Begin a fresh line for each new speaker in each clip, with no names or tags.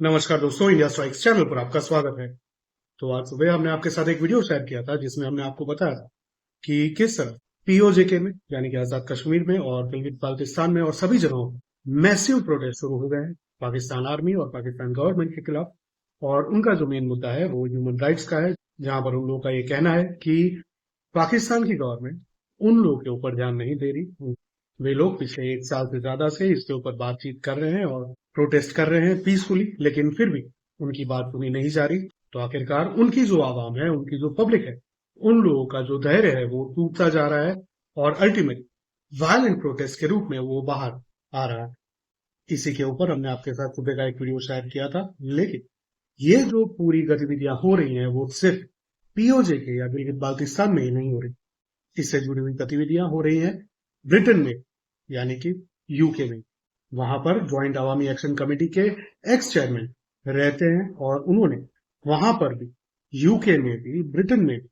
नमस्कार दोस्तों, India strikes channel पर आपका स्वागत है। तो आज सुबह हमने आपके साथ एक वीडियो शेयर किया था जिसमें हमने आपको बताया कि किस तरह पीओजेके में यानी कि आजाद कश्मीर में और गिलगित बाल्टिस्तान में और सभी जगहों मैसिव प्रोटेस्ट शुरू हो गए हैं पाकिस्तान आर्मी और पाकिस्तान गवर्नमेंट के खिलाफ। और उनका जो मेन मुद्दा है वो ह्यूमन राइट्स का है, जहां पर उन लोगों का ये कहना है कि पाकिस्तान की गवर्नमेंट उन लोगों के ऊपर ध्यान नहीं दे रही। वे लोग पिछले 1 साल से ज्यादा से इसके ऊपर बातचीत कर रहे हैं और प्रोटेस्ट कर रहे हैं पीसफुली, लेकिन फिर भी उनकी बात सुनी नहीं जा रही। तो आखिरकार उनकी जो आवाम है, उनकी जो पब्लिक है, उन लोगों का जो धैर्य है वो टूटता जा रहा है और अल्टीमेटली वायलेंट प्रोटेस्ट के रूप में वो बाहर आ रहा है। इसी के ऊपर हमने आपके साथ सुबह का एक वीडियो शेयर किया था। लेकिन ये जो पूरी गतिविधियां हो रही हैं वो सिर्फ पीओजे के या गिलगित बाल्टिस्तान में ही नहीं हो रही। इससे जुड़ी हुई गतिविधियां हो रही हैं ब्रिटेन में, यानी कि यूके में। वहां पर ज्वाइंट अवामी एक्शन कमेटी के एक्स चेयरमैन रहते हैं और उन्होंने वहां पर भी, यूके में भी, ब्रिटेन में भी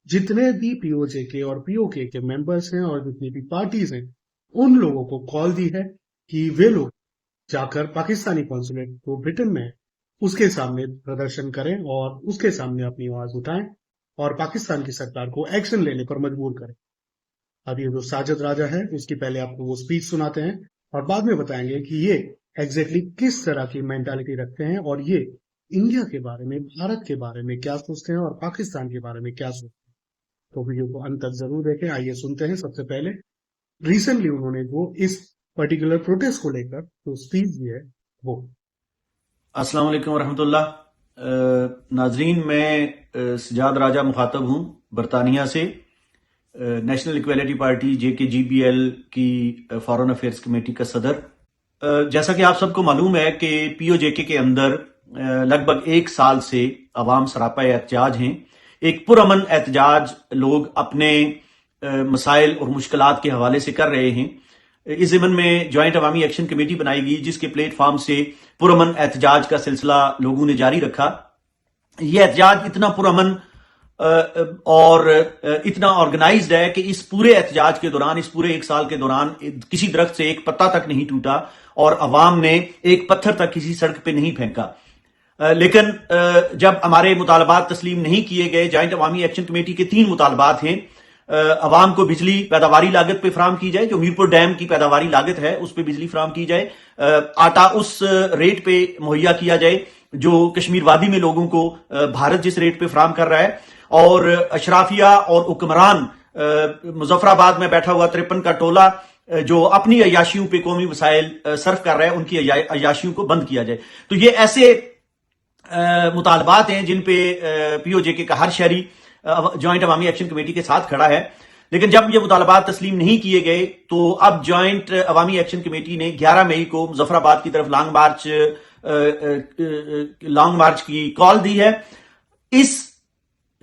जितने भी पीओजे के और पीओके के मेंबर्स हैं और जितनी भी पार्टीज हैं, उन लोगों को कॉल दी है कि वे लोग जाकर पाकिस्तानी कॉन्सुलेट जो ब्रिटेन में है उसके सामने प्रदर्शन करें और उसके सामने अपनी आवाज उठाएं और पाकिस्तान की सरकार को एक्शन लेने पर मजबूर करें। अब ये जो साजिद राजा है उसकी पहले आपको वो स्पीच सुनाते हैं और बाद में बताएंगे कि ये एग्जैक्टली किस तरह की मेंटालिटी रखते हैं और ये इंडिया के बारे में, भारत के बारे में क्या सोचते हैं और पाकिस्तान के बारे में क्या सोचते हैं। तो वीडियो को अंत तक जरूर देखें। आइए सुनते हैं सबसे पहले रिसेंटली उन्होंने जो इस पर्टिकुलर प्रोटेस्ट को लेकर जो स्पीच दी है वो।
अस्सलाम वालेकुम रहमतुल्लाह। नाजरीन, मैं सजाद राजा मुखातब हूँ बरतानिया से, नेशनल इक्वालिटी पार्टी JKGBL की फॉरेन अफेयर्स कमेटी का सदर। जैसा कि आप सबको मालूम है कि POJK के अंदर लगभग 1 साल से अवाम सरापा एहतजाज हैं। एक पुरअमन एहतजाज लोग अपने मसाइल और मुश्किलात के हवाले से कर रहे हैं। इस ज़िमन में ज्वाइंट अवामी एक्शन कमेटी बनाई गई जिसके प्लेटफॉर्म से पुरअमन एहतजाज का सिलसिला लोगों ने जारी रखा। यह एहतजाज इतना पुरअमन और इतना ऑर्गेनाइज्ड है कि इस पूरे एहतजाज के दौरान, इस पूरे 1 साल के दौरान किसी दरख्त से एक पत्ता तक नहीं टूटा और अवाम ने एक पत्थर तक किसी सड़क पे नहीं फेंका। लेकिन जब हमारे मुतालबात तस्लीम नहीं किए गए, ज्वाइंट अवामी एक्शन कमेटी के 3 मुतालबात हैं। अवाम को बिजली पैदावारी लागत पे फराम की जाए, जो मीरपुर डैम की पैदावारी लागत है उस पे बिजली फराम की जाए, आटा उस रेट पे मुहैया किया जाए जो कश्मीर वादी में लोगों को भारत जिस रेट पे फराम कर रहा है, और अशराफिया और हुक्मरान मुजफ्फराबाद में बैठा हुआ 53 का टोला जो अपनी अयाशियों पे कौमी वसाइल सर्फ कर रहा है, उनकी अयाशियों को बंद किया जाए। तो ये ऐसे मुतालबात हैं जिन पे POJK का हर शहरी ज्वाइंट अवामी एक्शन कमेटी के साथ खड़ा है। लेकिन जब ये मुतालबात तस्लीम नहीं किए गए तो अब ज्वाइंट अवामी एक्शन कमेटी ने 11 मई को मुजफ्फराबाद की तरफ लॉन्ग मार्च की कॉल दी है। इस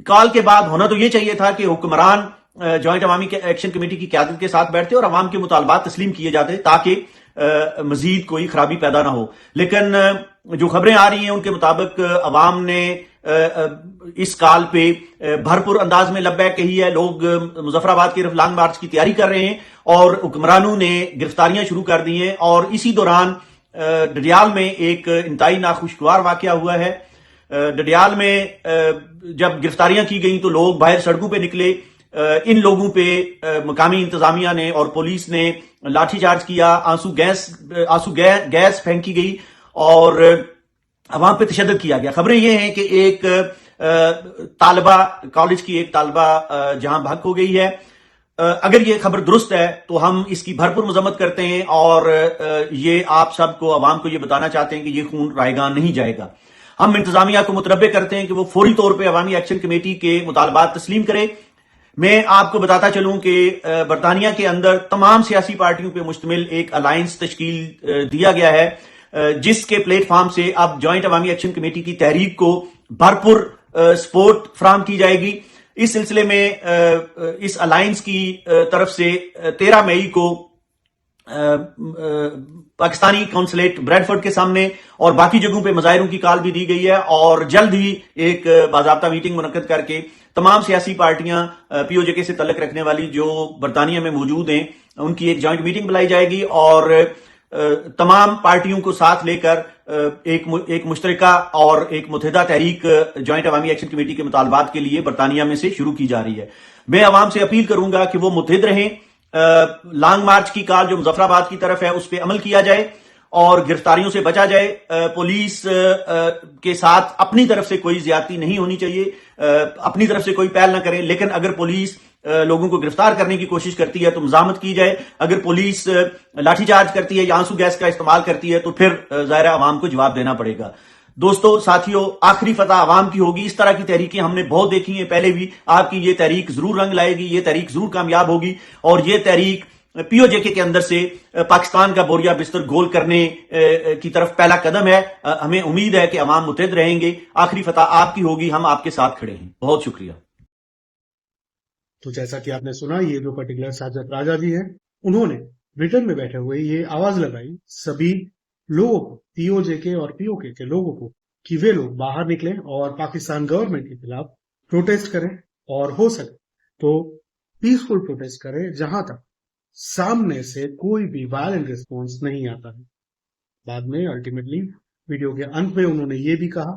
कॉल के बाद होना तो ये चाहिए था कि हुक्मरान ज्वाइंट अवामी एक्शन कमेटी की क़यादत के साथ बैठते और अवाम के मुतालबात तस्लीम किए जाते ताकि मजीद कोई खराबी पैदा ना हो। लेकिन जो खबरें आ रही हैं उनके मुताबिक अवाम ने इस कॉल पे भरपूर अंदाज में लब्बैक कही है। लोग मुजफ्फराबाद की तरफ लॉन्ग मार्च की तैयारी कर रहे हैं और हुक्मरानों ने गिरफ्तारियां शुरू कर दी हैं। और इसी दौरान डडियाल में एक इंतहाई नाखुशगवार वाकया हुआ है। डडियाल में जब गिरफ्तारियां की गई तो लोग बाहर सड़कों पे निकले। इन लोगों पे मकामी इंतजामिया ने और पुलिस ने लाठीचार्ज किया, आंसू गैस फेंकी गई और अवाम पे तशद्दुद किया गया। खबरें ये हैं कि एक तालिबा, कॉलेज की एक तालिबा जहां भग हो गई है। अगर ये खबर दुरुस्त है तो हम इसकी भरपूर मजम्मत करते हैं और ये आप सबको, अवाम को ये बताना चाहते हैं कि ये खून रायगान नहीं जाएगा। हम इंतजामिया को मुतरब्बे करते हैं कि वो फौरी तौर पर अवामी एक्शन कमेटी के मुतालबात तस्लीम करे। मैं आपको बताता चलूं कि बरतानिया के अंदर तमाम सियासी पार्टियों पर मुश्तमिल एक अलायंस तश्कील दिया गया है जिसके प्लेटफॉर्म से अब ज्वाइंट अवामी एक्शन कमेटी की तहरीक को भरपूर सपोर्ट फराम की जाएगी। इस सिलसिले में इस अलायंस की तरफ से 13 मई को पाकिस्तानी कॉन्सुलेट ब्रैडफोर्ड के सामने और बाकी जगहों पे मुजाहिरों की कॉल भी दी गई है और जल्द ही एक बाज़ाब्ता मीटिंग मुनक्कद करके तमाम सियासी पार्टियां POJK से तल्लुक रखने वाली जो बरतानिया में मौजूद हैं उनकी एक जॉइंट मीटिंग बुलाई जाएगी और तमाम पार्टियों को साथ लेकर एक मुश्तरका और एक मुत्तहिदा तहरीक जॉइंट अवामी एक्शन कमेटी के मुतालबात के लिए बरतानिया में से शुरू की जा रही है। मैं अवाम से अपील करूंगा कि वो मुत्तहिद रहें। लॉन्ग मार्च की कॉल जो मुजफ्फराबाद की तरफ है उस पर अमल किया जाए और गिरफ्तारियों से बचा जाए। पुलिस के साथ अपनी तरफ से कोई ज्यादती नहीं होनी चाहिए, अपनी तरफ से कोई पहल ना करें, लेकिन अगर पुलिस लोगों को गिरफ्तार करने की कोशिश करती है तो मजामत की जाए। अगर पुलिस लाठीचार्ज करती है या आंसू गैस का इस्तेमाल करती है तो फिर ज़ाहिर है अवाम को जवाब देना पड़ेगा। दोस्तों, साथियों, आखिरी फतह अवाम की होगी। इस तरह की तहरीकें हमने बहुत देखी हैं पहले भी। आपकी ये तहरीक जरूर रंग लाएगी, ये तहरीक जरूर कामयाब होगी और ये तहरीक पीओजेके के अंदर से पाकिस्तान का बोरिया बिस्तर गोल करने की तरफ पहला कदम है। हमें उम्मीद है कि अवाम मुत्तहिद रहेंगे। आखिरी फतह आपकी होगी, हम आपके साथ खड़े हैं। बहुत शुक्रिया।
तो जैसा कि आपने सुना, ये जो पर्टिकुलर साजिद राजा जी हैं, उन्होंने ब्रिटेन में बैठे हुए ये आवाज लगाई सभी लोगों को, पीओजेके और पीओके के लोगों को, कि वे लोग बाहर निकलें और पाकिस्तान गवर्नमेंट के खिलाफ प्रोटेस्ट करें और हो सके तो पीसफुल प्रोटेस्ट करें, जहां तक सामने से कोई भी वायलेंट रिस्पॉन्स नहीं आता है। बाद में अल्टीमेटली वीडियो के अंत में उन्होंने ये भी कहा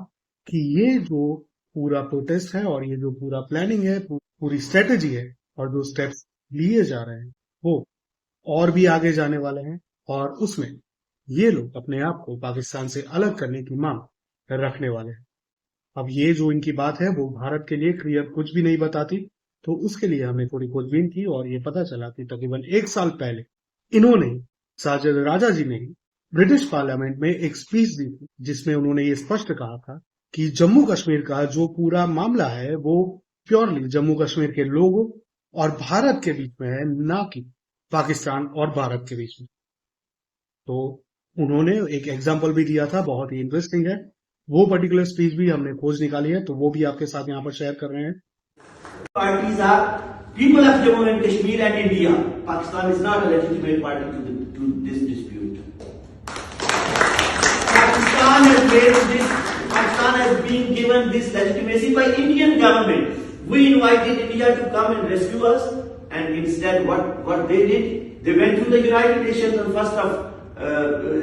कि ये जो पूरा प्रोटेस्ट है और ये जो पूरा प्लानिंग है, पूरी स्ट्रेटेजी है और जो स्टेप्स लिए जा रहे हैं वो और भी आगे जाने वाले हैं और उसमें ये लोग अपने आप को पाकिस्तान से अलग करने की मांग रखने वाले हैं। अब ये जो इनकी बात है वो भारत के लिए क्लियर कुछ भी नहीं बताती, तो उसके लिए हमने थोड़ी खोजबीन की और ये पता चला कि तकरीबन 1 साल पहले इन्होंने, साजिद राजा जी ने, ब्रिटिश पार्लियामेंट में एक स्पीच दी थी जिसमें उन्होंने ये स्पष्ट कहा था कि जम्मू कश्मीर का जो पूरा मामला है वो प्योरली जम्मू कश्मीर के लोगों और भारत के बीच में है, ना कि पाकिस्तान और भारत के बीच में। तो उन्होंने एक एग्जाम्पल भी दिया था, बहुत ही इंटरेस्टिंग है। वो पर्टिकुलर स्पीच भी हमने खोज निकाली है, तो वो भी आपके साथ यहाँ पर शेयर कर रहे हैं।
Parties are people of Jammu and Kashmir and India. Pakistan is not a legitimate party to this dispute. Pakistan has been given this legitimacy by Indian government. We invited India to come and rescue us, and instead what they did, they went to the United Nations on 1st of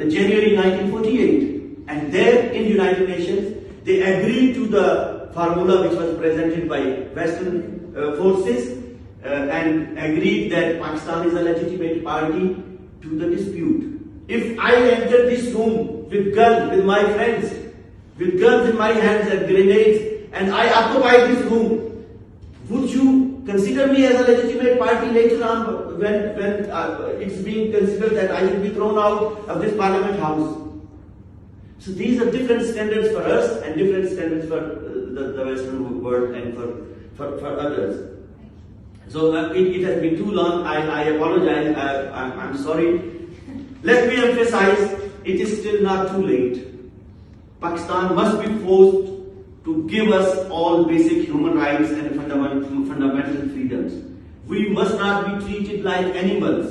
January 1948, and there in United Nations they agreed to the formula which was presented by Western forces and agreed that Pakistan is a legitimate party to the dispute. If I enter this room with guns, with my friends, with guns in my hands and grenades, and I occupy this room, would you consider me as a legitimate party later on when it's being considered that I should be thrown out of this parliament house? So these are different standards for us and different standards for the Western world and for others. So it has been too long. I apologize. I'm sorry. Let me emphasize, it is still not too late. Pakistan must be forced to give us all basic human rights and fundamental freedoms. We must not be treated like animals.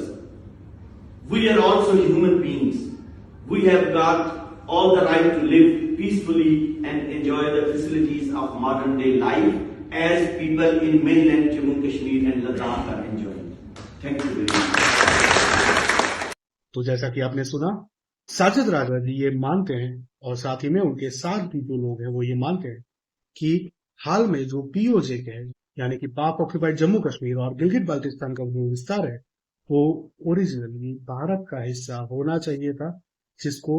We are also human beings. We have got all the right to live peacefully and enjoy the facilities of modern day life as people in mainland Jammu Kashmir and Ladakh are enjoying. Thank you very much.
तो जैसा कि आपने सुना, साजिद राजा जी ये मानते हैं और साथ ही में उनके साथ भी जो लोग हैं वो ये मानते हैं कि हाल में जो पीओजेके है, यानी कि पाक ऑक्यूपाइड जम्मू कश्मीर और गिलगित बाल्टिस्तान का जो विस्तार है वो ओरिजिनली भारत का हिस्सा होना चाहिए था, जिसको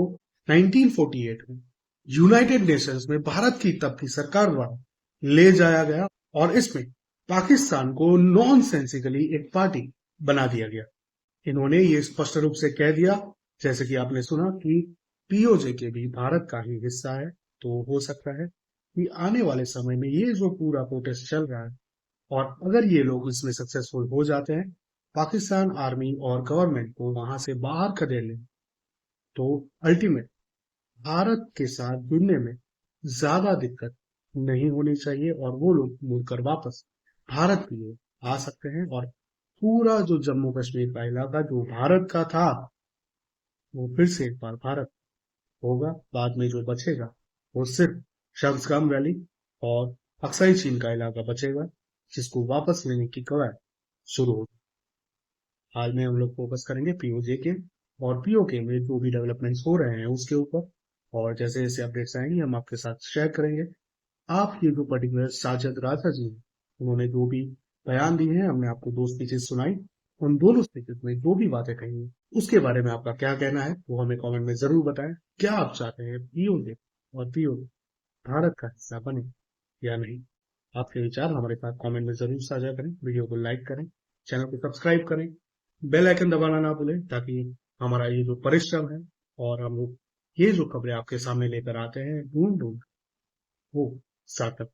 1948 में यूनाइटेड नेशंस में भारत की तब की सरकार द्वारा ले जाया गया और इसमें पाकिस्तान को नॉनसेंसिकली एक पार्टी बना दिया गया। इन्होंने ये स्पष्ट रूप से कह दिया, जैसे कि आपने सुना, कि पीओजेके भी भारत का ही हिस्सा है। तो हो सकता है कि आने वाले समय में ये जो पूरा प्रोटेस्ट चल रहा है और अगर ये लोग इसमें सक्सेसफुल हो जाते हैं, पाकिस्तान आर्मी और गवर्नमेंट को वहां से बाहर खदेड़ लें, तो अल्टीमेट भारत के साथ जुड़ने में ज्यादा दिक्कत नहीं होनी चाहिए और वो लोग मुड़कर वापस भारत की ओर आ सकते हैं और पूरा जो जम्मू कश्मीर का इलाका जो भारत का था वो फिर से एक बार भारत होगा। बाद में जो बचेगा वो सिर्फ शब्जगाम वैली और अक्साई चीन का इलाका बचेगा, जिसको वापस लेने की कवायद शुरू होगी। हाल में हम लोग फोकस करेंगे पीओजेके और पीओके में जो भी डेवलपमेंट्स हो रहे हैं उसके ऊपर, और जैसे जैसे अपडेट्स आएंगे हम आपके साथ शेयर करेंगे। आप ये जो पर्टिकुलर साजिद राजा जी हैं, उन्होंने जो भी बयान दिए हैं, हमने आपको दो स्पीचेस सुनाई, उन दोनों स्पीचेस में जो भी बातें कही हैं उसके बारे में आपका क्या कहना है वो हमें कमेंट में जरूर बताएं। क्या आप चाहते हैं पीओके और पीओके भारत का हिस्सा बने या नहीं? आपके विचार हमारे साथ कमेंट में जरूर साझा करें, वीडियो को लाइक करें, चैनल को सब्सक्राइब करें, बेल आइकन दबाना ना भूलें, ताकि हमारा ये जो परिश्रम है और हम लोग ये जो खबरें आपके सामने लेकर आते हैं ढूंढ ढूंढ वो सार्थक।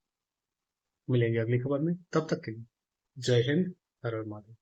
मिलेंगे अगली खबर में, तब तक के लिए जय हिंद, हर हर महादेव।